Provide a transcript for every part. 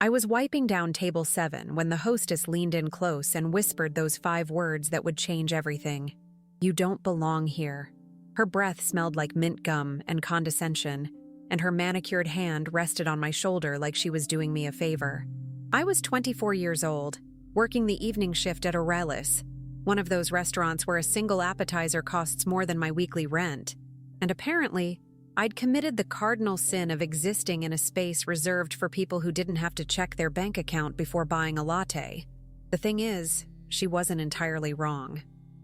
I was wiping down table 7 when the hostess leaned in close and whispered those 5 words that would change everything. "You don't belong here." Her breath smelled like mint gum and condescension, and her manicured hand rested on my shoulder like she was doing me a favor. I was 24 years old, working the evening shift at Aurelis, one of those restaurants where a single appetizer costs more than my weekly rent. And apparently, I'd committed the cardinal sin of existing in a space reserved for people who didn't have to check their bank account before buying a latte. The thing is, she wasn't entirely wrong.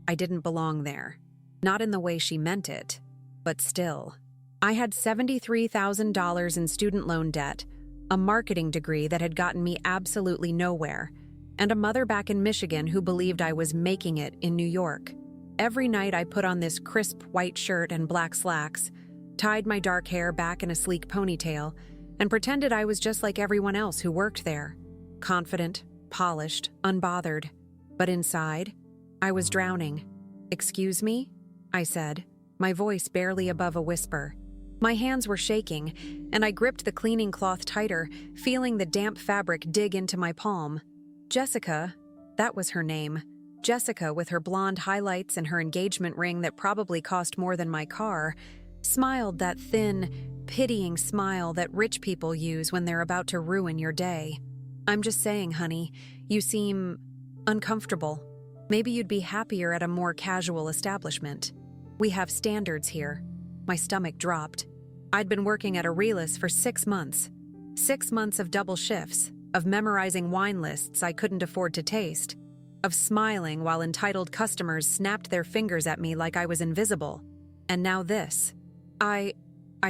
I didn't belong there. Not in the way she meant it, but still. I had $73,000 in student loan debt, a marketing degree that had gotten me absolutely nowhere, and a mother back in Michigan who believed I was making it in New York. Every night I put on this crisp white shirt and black slacks, tied my dark hair back in a sleek ponytail, and pretended I was just like everyone else who worked there. Confident, polished, unbothered. But inside, I was drowning. "Excuse me?" I said, my voice barely above a whisper. My hands were shaking, and I gripped the cleaning cloth tighter, feeling the damp fabric dig into my palm. Jessica, that was her name. Jessica, with her blonde highlights and her engagement ring that probably cost more than my car, smiled that thin, pitying smile that rich people use when they're about to ruin your day. "I'm just saying, honey, you seem uncomfortable. Maybe you'd be happier at a more casual establishment. We have standards here." My stomach dropped. I'd been working at Aurelis for 6 months. 6 months of double shifts, of memorizing wine lists I couldn't afford to taste, of smiling while entitled customers snapped their fingers at me like I was invisible. And now this. I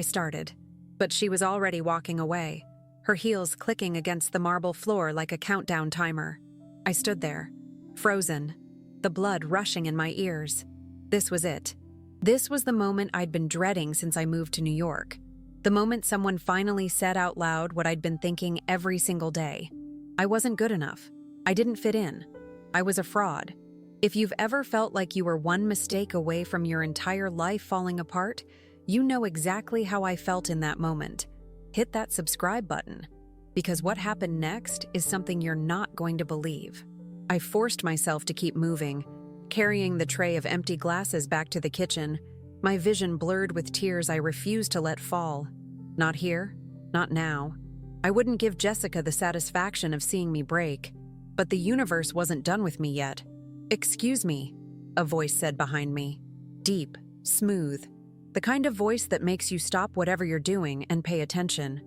started. But she was already walking away, her heels clicking against the marble floor like a countdown timer. I stood there, frozen, the blood rushing in my ears. This was it. This was the moment I'd been dreading since I moved to New York. The moment someone finally said out loud what I'd been thinking every single day. I wasn't good enough. I didn't fit in. I was a fraud. If you've ever felt like you were one mistake away from your entire life falling apart, you know exactly how I felt in that moment. Hit that subscribe button, because what happened next is something you're not going to believe. I forced myself to keep moving, carrying the tray of empty glasses back to the kitchen, my vision blurred with tears I refused to let fall. Not here, not now. I wouldn't give Jessica the satisfaction of seeing me break, but the universe wasn't done with me yet. "Excuse me," a voice said behind me. Deep, smooth, the kind of voice that makes you stop whatever you're doing and pay attention.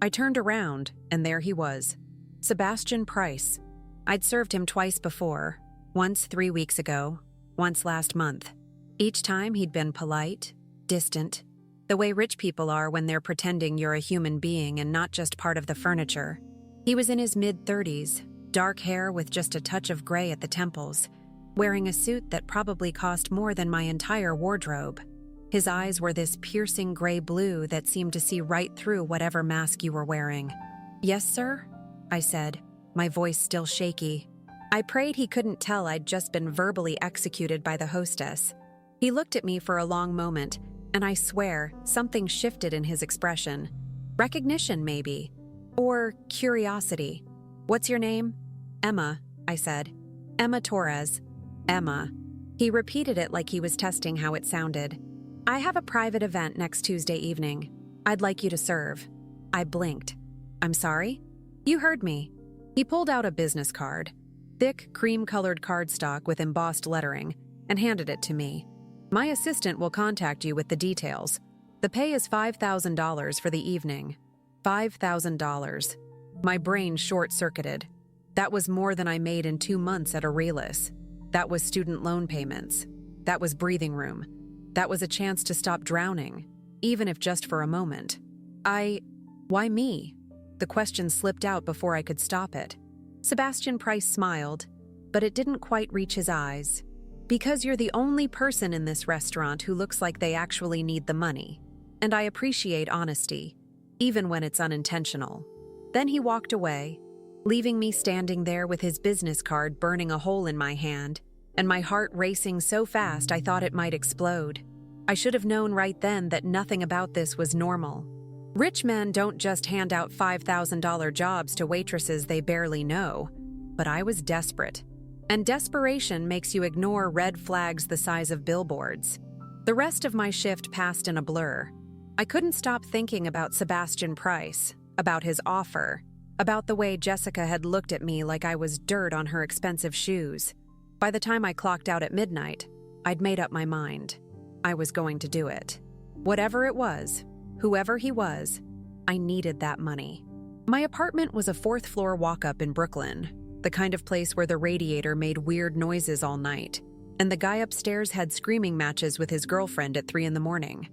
I turned around, and there he was. Sebastian Price. I'd served him twice before, once 3 weeks ago, once last month. Each time he'd been polite, distant, the way rich people are when they're pretending you're a human being and not just part of the furniture. He was in his mid-30s, dark hair with just a touch of gray at the temples, wearing a suit that probably cost more than my entire wardrobe. His eyes were this piercing gray blue that seemed to see right through whatever mask you were wearing. "Yes, sir?" I said, my voice still shaky. I prayed he couldn't tell I'd just been verbally executed by the hostess. He looked at me for a long moment, and I swear, something shifted in his expression. Recognition, maybe. Or curiosity. "What's your name?" "Emma," I said. "Emma Torres." "Emma." He repeated it like he was testing how it sounded. "I have a private event next Tuesday evening. I'd like you to serve." I blinked. "I'm sorry?" "You heard me." He pulled out a business card, thick, cream-colored cardstock with embossed lettering, and handed it to me. "My assistant will contact you with the details. The pay is $5,000 for the evening." $5,000. My brain short-circuited. That was more than I made in 2 months at Aurelis. That was student loan payments. That was breathing room. That was a chance to stop drowning, even if just for a moment. Why me? The question slipped out before I could stop it. Sebastian Price smiled, but it didn't quite reach his eyes. "Because you're the only person in this restaurant who looks like they actually need the money. And I appreciate honesty, even when it's unintentional." Then he walked away, leaving me standing there with his business card burning a hole in my hand, and my heart racing so fast I thought it might explode. I should have known right then that nothing about this was normal. Rich men don't just hand out $5,000 jobs to waitresses they barely know. But I was desperate. And desperation makes you ignore red flags the size of billboards. The rest of my shift passed in a blur. I couldn't stop thinking about Sebastian Price, about his offer, about the way Jessica had looked at me like I was dirt on her expensive shoes. By the time I clocked out at midnight, I'd made up my mind. I was going to do it. Whatever it was, whoever he was, I needed that money. My apartment was a fourth-floor walk-up in Brooklyn, the kind of place where the radiator made weird noises all night, and the guy upstairs had screaming matches with his girlfriend at 3 a.m.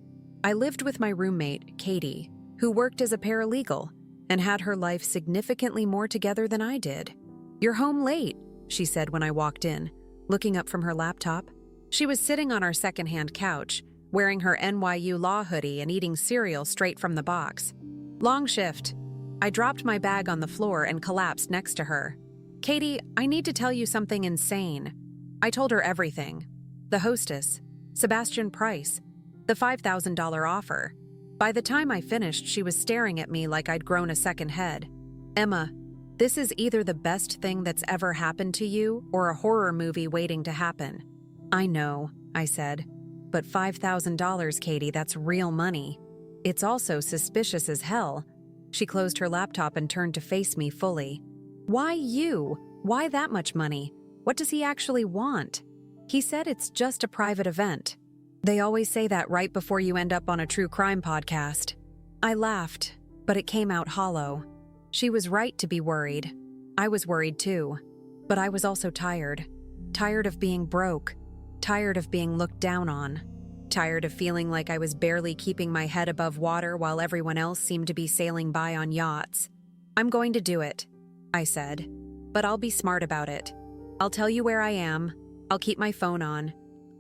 I lived with my roommate, Katie, who worked as a paralegal and had her life significantly more together than I did. "You're home late," she said when I walked in, looking up from her laptop. She was sitting on our secondhand couch, wearing her NYU law hoodie and eating cereal straight from the box. "Long shift." I dropped my bag on the floor and collapsed next to her. "Katie, I need to tell you something insane." I told her everything. The hostess, Sebastian Price, the $5,000 offer. By the time I finished, she was staring at me like I'd grown a second head. "Emma, this is either the best thing that's ever happened to you or a horror movie waiting to happen." "I know," I said. "But $5,000, Katie, that's real money. It's also suspicious as hell." She closed her laptop and turned to face me fully. "Why you? Why that much money? What does he actually want?" "He said it's just a private event." They always say that right before you end up on a true crime podcast. I laughed, but it came out hollow. She was right to be worried. I was worried too. But I was also tired. Tired of being broke. Tired of being looked down on. Tired of feeling like I was barely keeping my head above water while everyone else seemed to be sailing by on yachts. "I'm going to do it," I said. "But I'll be smart about it. I'll tell you where I am. I'll keep my phone on.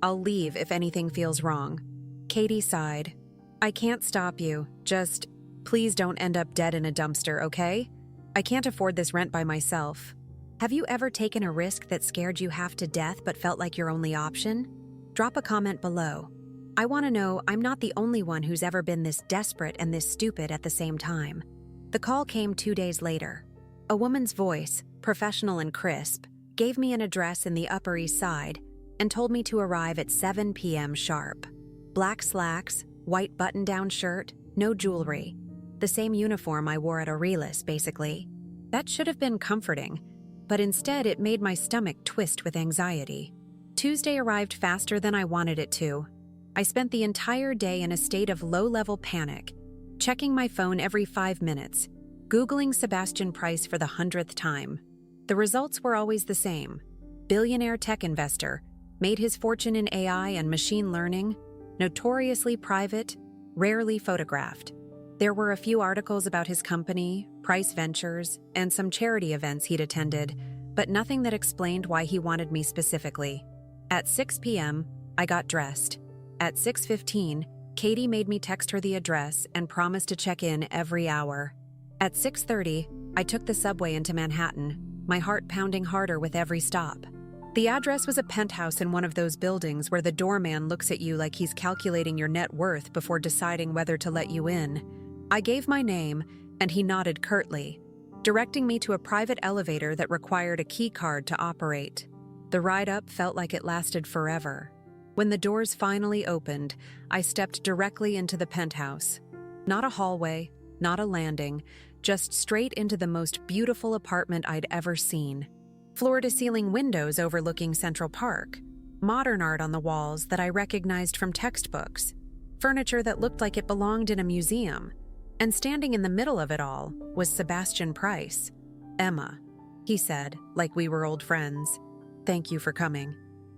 I'll leave if anything feels wrong." Katie sighed. "I can't stop you. Just, please don't end up dead in a dumpster, okay? I can't afford this rent by myself." Have you ever taken a risk that scared you half to death but felt like your only option? Drop a comment below. I want to know I'm not the only one who's ever been this desperate and this stupid at the same time. The call came 2 days later. A woman's voice, professional and crisp, gave me an address in the Upper East Side and told me to arrive at 7 p.m. sharp. Black slacks, white button-down shirt, no jewelry. The same uniform I wore at Aurelius, basically. That should have been comforting, but instead it made my stomach twist with anxiety. Tuesday arrived faster than I wanted it to. I spent the entire day in a state of low-level panic, checking my phone every 5 minutes, Googling Sebastian Price for the 100th time. The results were always the same. Billionaire tech investor, made his fortune in AI and machine learning, notoriously private, rarely photographed. There were a few articles about his company, Price Ventures, and some charity events he'd attended, but nothing that explained why he wanted me specifically. At 6 p.m., I got dressed. At 6:15, Katie made me text her the address and promised to check in every hour. At 6:30, I took the subway into Manhattan, my heart pounding harder with every stop. The address was a penthouse in one of those buildings where the doorman looks at you like he's calculating your net worth before deciding whether to let you in. I gave my name, and he nodded curtly, directing me to a private elevator that required a key card to operate. The ride up felt like it lasted forever. When the doors finally opened, I stepped directly into the penthouse. Not a hallway, not a landing, just straight into the most beautiful apartment I'd ever seen. Floor-to-ceiling windows overlooking Central Park, modern art on the walls that I recognized from textbooks, furniture that looked like it belonged in a museum, and standing in the middle of it all was Sebastian Price. "Emma," he said, like we were old friends. "Thank you for coming."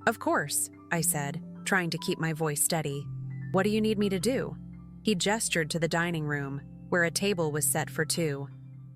"Of course," I said, trying to keep my voice steady. "What do you need me to do?" He gestured to the dining room, where a table was set for 2.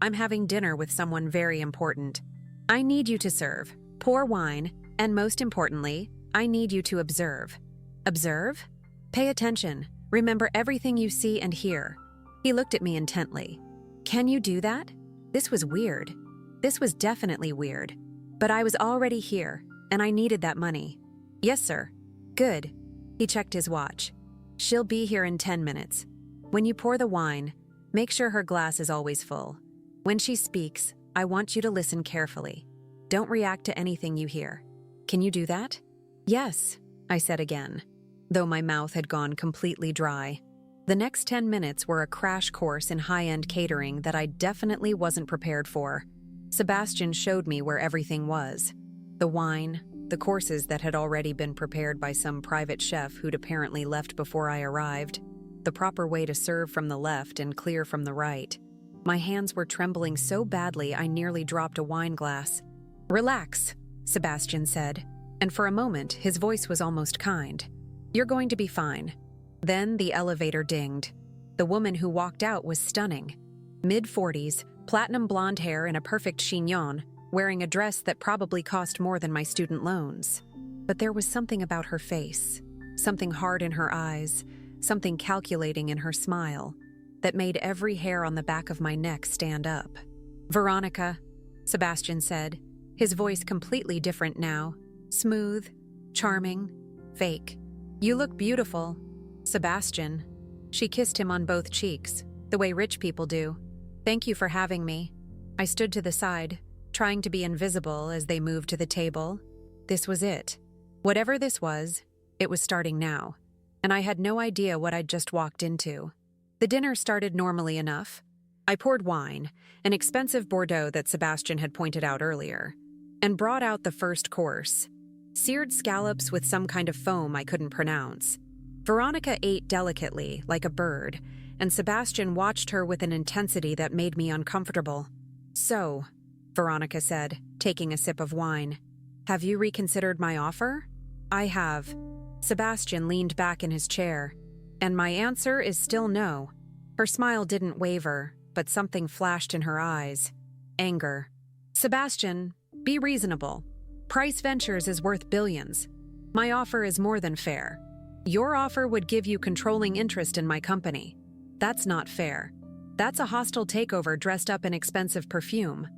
"I'm having dinner with someone very important. I need you to serve, pour wine, and most importantly, I need you to observe." "Observe?" "Pay attention. Remember everything you see and hear." He looked at me intently. "Can you do that?" This was weird. This was definitely weird. But I was already here, and I needed that money. "Yes, sir." "Good." He checked his watch. "She'll be here in 10 minutes. When you pour the wine, Make sure her glass is always full. When she speaks, I want you to listen carefully. Don't react to anything you hear. Can you do that? Yes, I said again, though my mouth had gone completely dry. The next 10 minutes were a crash course in high-end catering that I definitely wasn't prepared for. Sebastian showed me where everything was. The wine, the courses that had already been prepared by some private chef who'd apparently left before I arrived, the proper way to serve from the left and clear from the right. My hands were trembling so badly I nearly dropped a wine glass. "Relax," Sebastian said, and for a moment his voice was almost kind. "You're going to be fine." Then the elevator dinged. The woman who walked out was stunning. Mid-40s, platinum blonde hair and a perfect chignon, wearing a dress that probably cost more than my student loans. But there was something about her face, something hard in her eyes, something calculating in her smile, that made every hair on the back of my neck stand up. "Veronica," Sebastian said, his voice completely different now, smooth, charming, fake. "You look beautiful." "Sebastian." She kissed him on both cheeks, the way rich people do. "Thank you for having me." I stood to the side, trying to be invisible as they moved to the table. This was it. Whatever this was, it was starting now, and I had no idea what I'd just walked into. The dinner started normally enough. I poured wine, an expensive Bordeaux that Sebastian had pointed out earlier, and brought out the first course. Seared scallops with some kind of foam I couldn't pronounce. Veronica ate delicately, like a bird, and Sebastian watched her with an intensity that made me uncomfortable. "So," Veronica said, taking a sip of wine, "have you reconsidered my offer?" "I have." Sebastian leaned back in his chair. "And my answer is still no." Her smile didn't waver, but something flashed in her eyes. Anger. "Sebastian, be reasonable. Price Ventures is worth billions. My offer is more than fair. Your offer would give you controlling interest in my company. That's not fair. That's a hostile takeover dressed up in expensive perfume."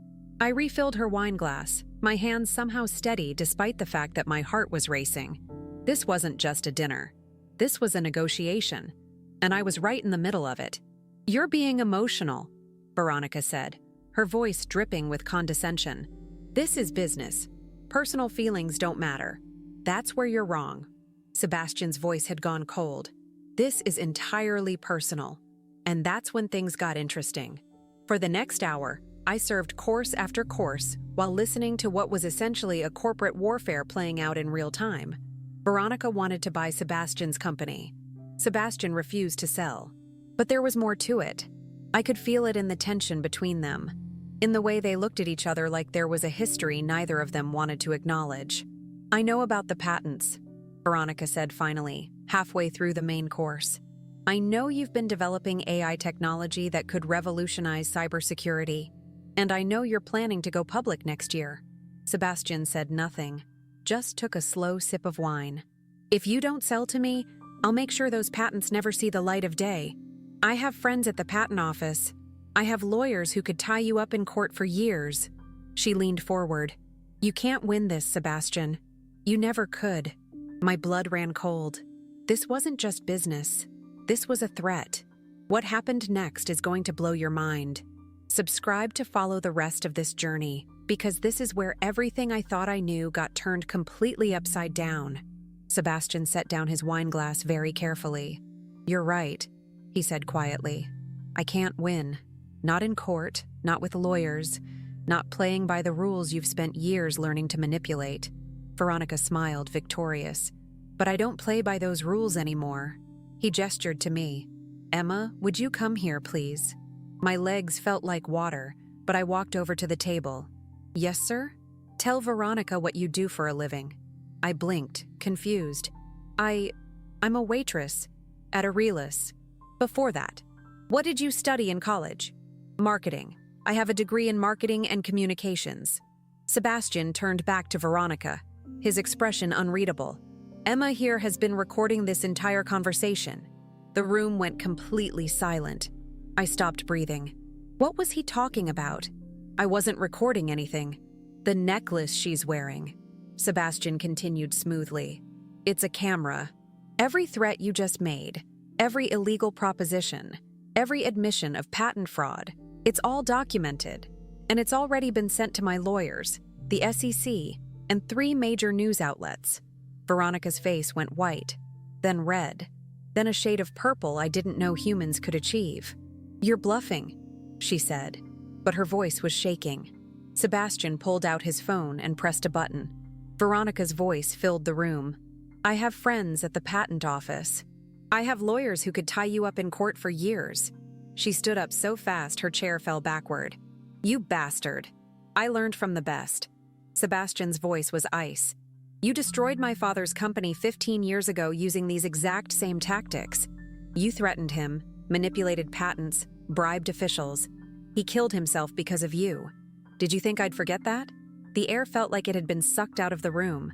I refilled her wine glass, my hands somehow steady despite the fact that my heart was racing. This wasn't just a dinner. This was a negotiation, and I was right in the middle of it. "You're being emotional," Veronica said, her voice dripping with condescension. "This is business. Personal feelings don't matter. That's where you're wrong." Sebastian's voice had gone cold. "This is entirely personal." And that's when things got interesting. For the next hour, I served course after course while listening to what was essentially a corporate warfare playing out in real time. Veronica wanted to buy Sebastian's company. Sebastian refused to sell. But there was more to it. I could feel it in the tension between them, in the way they looked at each other like there was a history neither of them wanted to acknowledge. "I know about the patents," Veronica said finally, halfway through the main course. "I know you've been developing AI technology that could revolutionize cybersecurity, and I know you're planning to go public next year." Sebastian said nothing, just took a slow sip of wine. "If you don't sell to me, I'll make sure those patents never see the light of day. I have friends at the patent office. I have lawyers who could tie you up in court for years." She leaned forward. "You can't win this, Sebastian. You never could." My blood ran cold. This wasn't just business. This was a threat. What happened next is going to blow your mind. Subscribe to follow the rest of this journey, because this is where everything I thought I knew got turned completely upside down. Sebastian set down his wine glass very carefully. "You're right," he said quietly. "I can't win. Not in court, not with lawyers, not playing by the rules you've spent years learning to manipulate." Veronica smiled, victorious. "But I don't play by those rules anymore." He gestured to me. "Emma, would you come here, please?" My legs felt like water, but I walked over to the table. "Yes, sir? Tell Veronica what you do for a living." I blinked, confused. I'm a waitress at Aurelius. Before that, what did you study in college?" "Marketing. I have a degree in marketing and communications." Sebastian turned back to Veronica, his expression unreadable. "Emma here has been recording this entire conversation." The room went completely silent. I stopped breathing. What was he talking about? I wasn't recording anything. "The necklace she's wearing," Sebastian continued smoothly. "It's a camera. Every threat you just made, every illegal proposition, Every admission of patent fraud. It's all documented. And it's already been sent to my lawyers, the SEC, and 3 major news outlets. Veronica's face went white, then red, then a shade of purple I didn't know humans could achieve. "You're bluffing," she said, but her voice was shaking. Sebastian pulled out his phone and pressed a button. Veronica's voice filled the room. "I have friends at the patent office. I have lawyers who could tie you up in court for years." She stood up so fast her chair fell backward. "You bastard. I learned from the best." Sebastian's voice was ice. "You destroyed my father's company 15 years ago using these exact same tactics. You threatened him, manipulated patents, bribed officials. He killed himself because of you. Did you think I'd forget that?" The air felt like it had been sucked out of the room.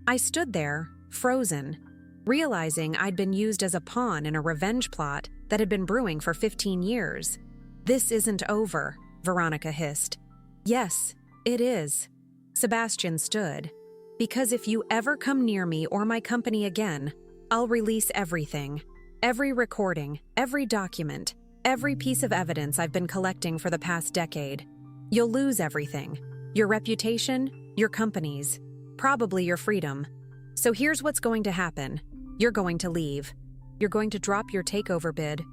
I stood there, frozen, realizing I'd been used as a pawn in a revenge plot that had been brewing for 15 years. "This isn't over," Veronica hissed. "Yes, it is." Sebastian stood. "Because if you ever come near me or my company again, I'll release everything. Every recording, every document, every piece of evidence I've been collecting for the past decade. You'll lose everything. Your reputation, your companies, probably your freedom. So here's what's going to happen. You're going to leave. You're going to drop your takeover bid,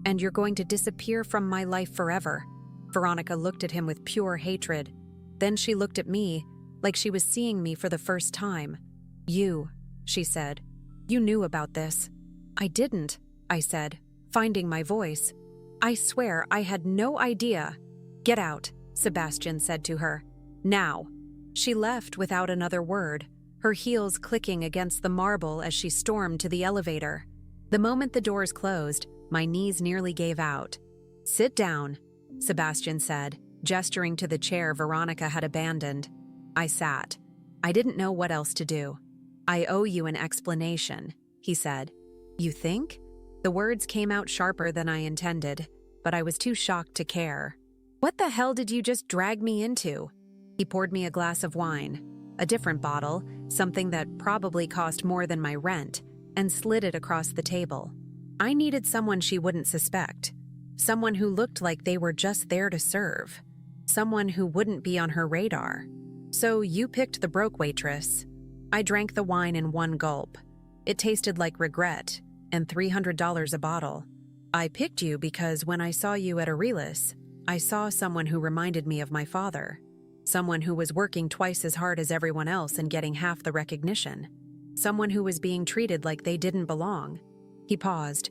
and you're going to disappear from my life forever." Veronica looked at him with pure hatred. Then she looked at me, like she was seeing me for the first time. "You," she said. "You knew about this." "I didn't," I said, finding my voice. "I swear I had no idea." "Get out," Sebastian said to her. "Now." She left without another word, her heels clicking against the marble as she stormed to the elevator. The moment the doors closed, my knees nearly gave out. "Sit down," Sebastian said, gesturing to the chair Veronica had abandoned. I sat. I didn't know what else to do. "I owe you an explanation," he said. "You think?" The words came out sharper than I intended, but I was too shocked to care. "What the hell did you just drag me into?" He poured me a glass of wine, a different bottle, something that probably cost more than my rent, and slid it across the table. I needed someone she wouldn't suspect. Someone who looked like they were just there to serve. Someone who wouldn't be on her radar. "So you picked the broke waitress." I drank the wine in one gulp. It tasted like regret, and $300 a bottle. "I picked you because when I saw you at Aurelius, I saw someone who reminded me of my father. Someone who was working twice as hard as everyone else and getting half the recognition. Someone who was being treated like they didn't belong." He paused.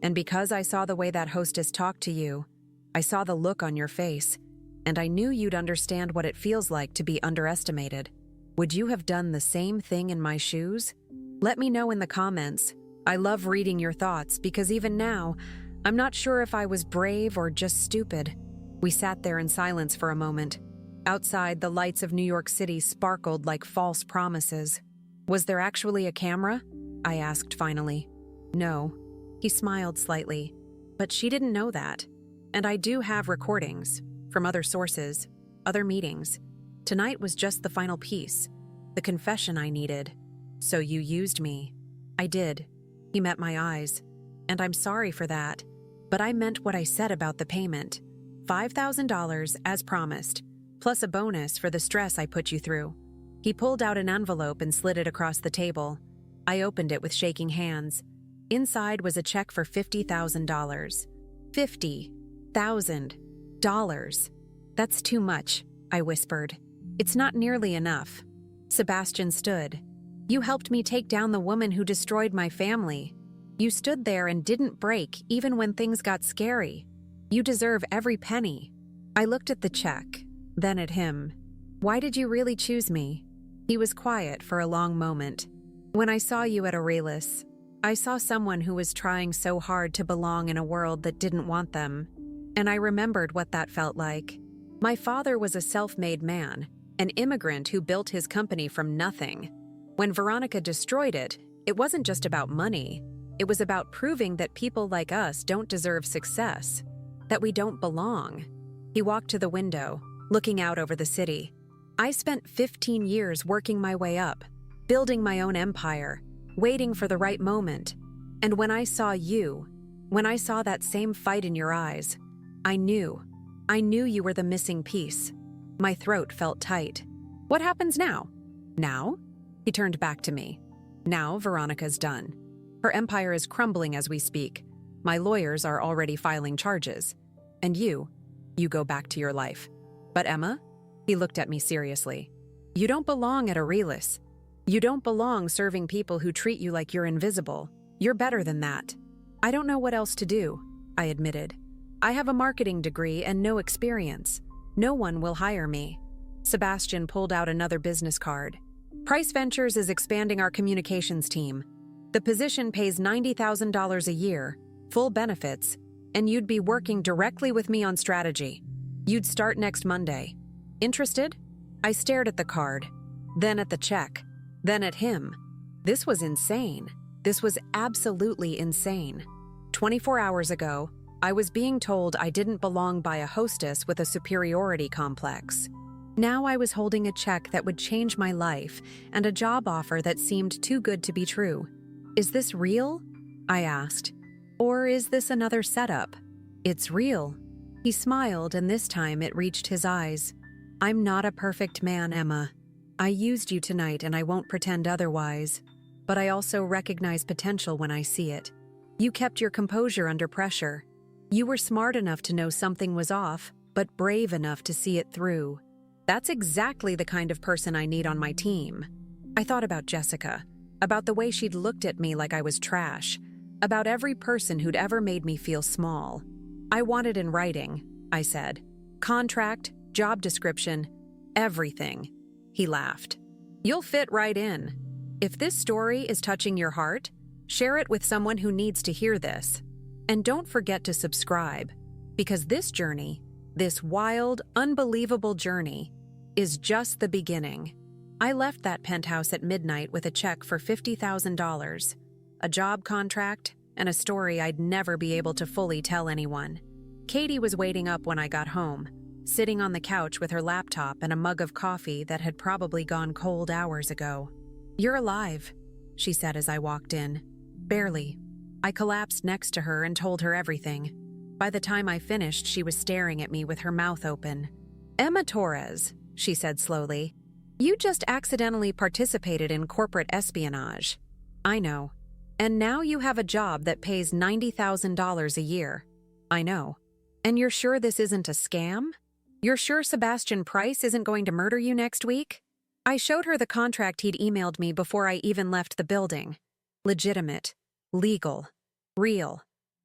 "And because I saw the way that hostess talked to you, I saw the look on your face, and I knew you'd understand what it feels like to be underestimated. Would you have done the same thing in my shoes? Let me know in the comments. I love reading your thoughts because even now, I'm not sure if I was brave or just stupid." We sat there in silence for a moment. Outside, the lights of New York City sparkled like false promises. "Was there actually a camera?" I asked finally. "No." He smiled slightly. "But she didn't know that. And I do have recordings, from other sources, other meetings. Tonight was just the final piece, the confession I needed. So you used me." "I did." He met my eyes. "And I'm sorry for that. But I meant what I said about the payment. $5,000 as promised, plus a bonus for the stress I put you through." He pulled out an envelope and slid it across the table. I opened it with shaking hands. Inside was a check for $50,000. $50,000. "That's too much," I whispered. "It's not nearly enough." Sebastian stood. "You helped me take down the woman who destroyed my family. You stood there and didn't break even when things got scary. You deserve every penny." I looked at the check, then at him. "Why did you really choose me?" He was quiet for a long moment. "When I saw you at Aurelius, I saw someone who was trying so hard to belong in a world that didn't want them. And I remembered what that felt like. My father was a self-made man, an immigrant who built his company from nothing. When Veronica destroyed it, it wasn't just about money. It was about proving that people like us don't deserve success, that we don't belong." He walked to the window, looking out over the city. "I spent 15 years working my way up, building my own empire, waiting for the right moment. And when I saw you, When I saw that same fight in your eyes, I knew you were the missing piece. My throat felt tight. What happens now? Now? He turned back to me. Now Veronica's done. Her empire is crumbling as we speak. My lawyers are already filing charges. And you go back to your life. But Emma? He looked at me seriously. You don't belong at Aurelius. You don't belong serving people who treat you like you're invisible. You're better than that. I don't know what else to do, I admitted. I have a marketing degree and no experience. No one will hire me. Sebastian pulled out another business card. Price Ventures is expanding our communications team. The position pays $90,000 a year, full benefits, and you'd be working directly with me on strategy. You'd start next Monday. Interested? I stared at the card, then at the check, then at him. This was insane. This was absolutely insane. 24 hours ago, I was being told I didn't belong by a hostess with a superiority complex. Now I was holding a check that would change my life and a job offer that seemed too good to be true. Is this real? I asked. Or is this another setup? It's real. He smiled, and this time it reached his eyes. I'm not a perfect man, Emma. I used you tonight and I won't pretend otherwise. But I also recognize potential when I see it. You kept your composure under pressure. You were smart enough to know something was off, but brave enough to see it through. That's exactly the kind of person I need on my team. I thought about Jessica, about the way she'd looked at me like I was trash, about every person who'd ever made me feel small. I want it in writing, I said. Contract, job description, everything. He laughed. You'll fit right in. If this story is touching your heart, share it with someone who needs to hear this. And don't forget to subscribe, because this journey, this wild, unbelievable journey, is just the beginning. I left that penthouse at midnight with a check for $50,000, a job contract, and a story I'd never be able to fully tell anyone. Katie was waiting up when I got home, sitting on the couch with her laptop and a mug of coffee that had probably gone cold hours ago. You're alive, she said as I walked in. Barely. I collapsed next to her and told her everything. By the time I finished, she was staring at me with her mouth open. Emma Torres, she said slowly, you just accidentally participated in corporate espionage. I know. And now you have a job that pays $90,000 a year. I know. And you're sure this isn't a scam? You're sure Sebastian Price isn't going to murder you next week? I showed her the contract he'd emailed me before I even left the building. Legitimate. Legal. Real.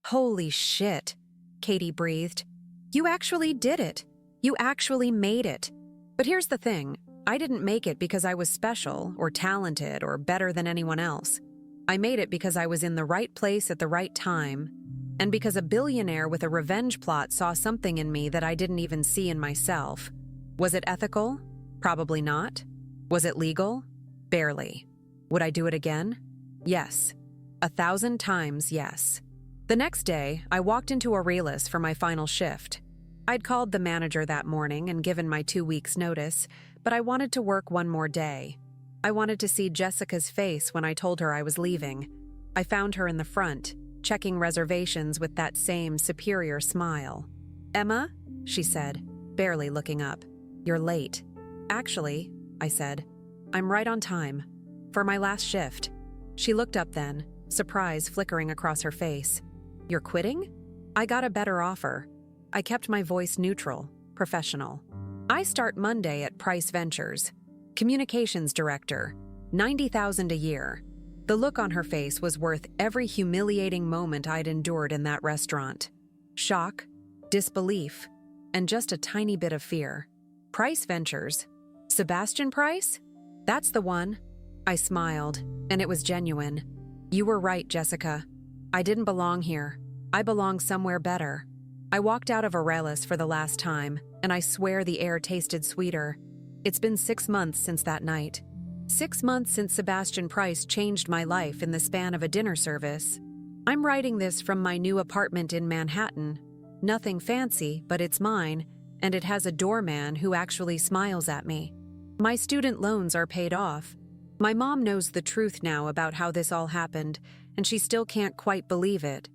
Holy shit, Katie breathed. You actually did it. You actually made it. But here's the thing. I didn't make it because I was special or talented or better than anyone else. I made it because I was in the right place at the right time, and because a billionaire with a revenge plot saw something in me that I didn't even see in myself. Was it ethical? Probably not. Was it legal? Barely. Would I do it again? Yes. 1,000 times yes. The next day, I walked into Aurelius for my final shift. I'd called the manager that morning and given my 2 weeks' notice, but I wanted to work one more day. I wanted to see Jessica's face when I told her I was leaving. I found her in the front, checking reservations with that same superior smile. Emma, she said, barely looking up. You're late. Actually, I said, I'm right on time. For my last shift. She looked up then, surprise flickering across her face. You're quitting? I got a better offer. I kept my voice neutral, professional. I start Monday at Price Ventures. Communications director, $90,000 a year. The look on her face was worth every humiliating moment I'd endured in that restaurant. Shock, disbelief, and just a tiny bit of fear. Price Ventures? Sebastian Price? That's the one. I smiled, and it was genuine. You were right, Jessica. I didn't belong here. I belong somewhere better. I walked out of Aurelius for the last time, and I swear the air tasted sweeter. It's been 6 months since that night. 6 months since Sebastian Price changed my life in the span of a dinner service. I'm writing this from my new apartment in Manhattan. Nothing fancy, but it's mine, and it has a doorman who actually smiles at me. My student loans are paid off. My mom knows the truth now about how this all happened, and she still can't quite believe it.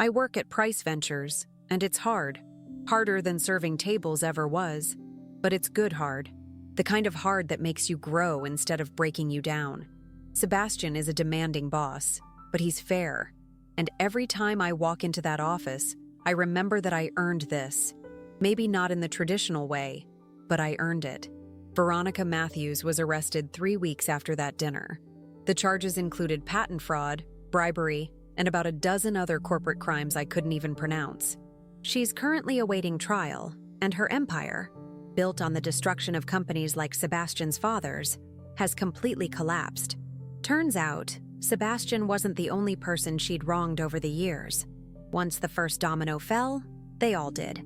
I work at Price Ventures, and it's hard. Harder than serving tables ever was. But it's good hard. The kind of hard that makes you grow instead of breaking you down. Sebastian is a demanding boss, but he's fair. And every time I walk into that office, I remember that I earned this. Maybe not in the traditional way, but I earned it. Veronica Matthews was arrested 3 weeks after that dinner. The charges included patent fraud, bribery, and about a dozen other corporate crimes I couldn't even pronounce. She's currently awaiting trial, and her empire, built on the destruction of companies like Sebastian's father's, has completely collapsed. Turns out, Sebastian wasn't the only person she'd wronged over the years. Once the first domino fell, they all did.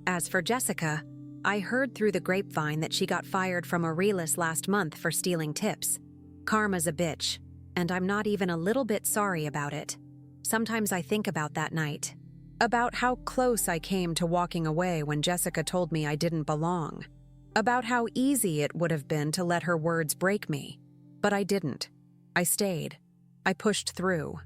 As for Jessica, I heard through the grapevine that she got fired from Aurelius last month for stealing tips. Karma's a bitch, and I'm not even a little bit sorry about it. Sometimes I think about that night. About how close I came to walking away when Jessica told me I didn't belong. About how easy it would have been to let her words break me. But I didn't. I stayed. I pushed through.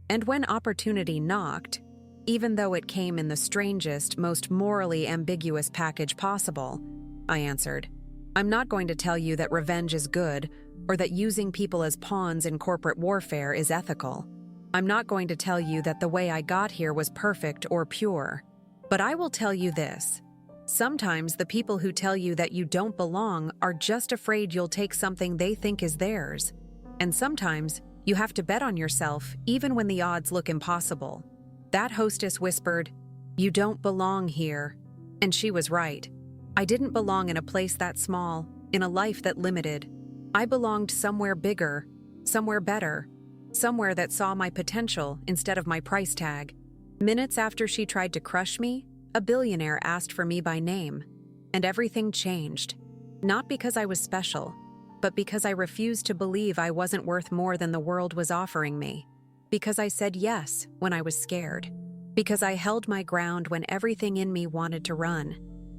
And when opportunity knocked, even though it came in the strangest, most morally ambiguous package possible, I answered. I'm not going to tell you that revenge is good or that using people as pawns in corporate warfare is ethical. I'm not going to tell you that the way I got here was perfect or pure. But I will tell you this. Sometimes the people who tell you that you don't belong are just afraid you'll take something they think is theirs. And sometimes you have to bet on yourself even when the odds look impossible. That hostess whispered, "You don't belong here." And she was right. I didn't belong in a place that small, in a life that limited. I belonged somewhere bigger, somewhere better, somewhere that saw my potential instead of my price tag. Minutes after she tried to crush me, a billionaire asked for me by name. And everything changed. Not because I was special, but because I refused to believe I wasn't worth more than the world was offering me. Because I said yes when I was scared. Because I held my ground when everything in me wanted to run.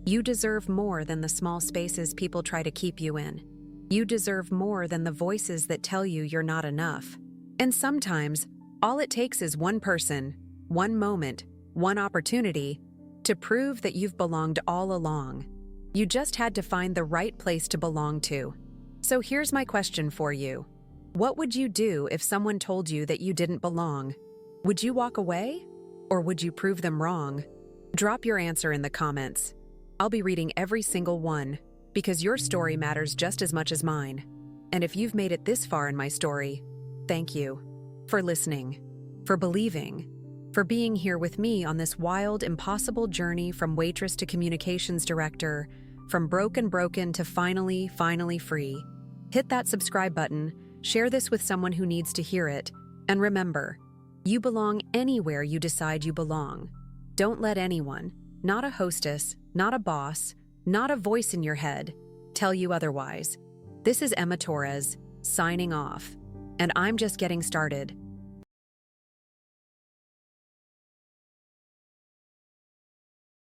You deserve more than the small spaces people try to keep you in. You deserve more than the voices that tell you you're not enough. And sometimes, all it takes is one person, one moment, one opportunity to prove that you've belonged all along. You just had to find the right place to belong to. So here's my question for you. What would you do if someone told you that you didn't belong? Would you walk away? Or would you prove them wrong? Drop your answer in the comments. I'll be reading every single one, because your story matters just as much as mine. And if you've made it this far in my story, thank you. For listening, for believing, for being here with me on this wild, impossible journey from waitress to communications director, from broken to finally free. Hit that subscribe button. Share this with someone who needs to hear it. And remember, you belong anywhere you decide you belong. Don't let anyone, not a hostess, not a boss, not a voice in your head, tell you otherwise. This is Emma Torres, signing off. And I'm just getting started.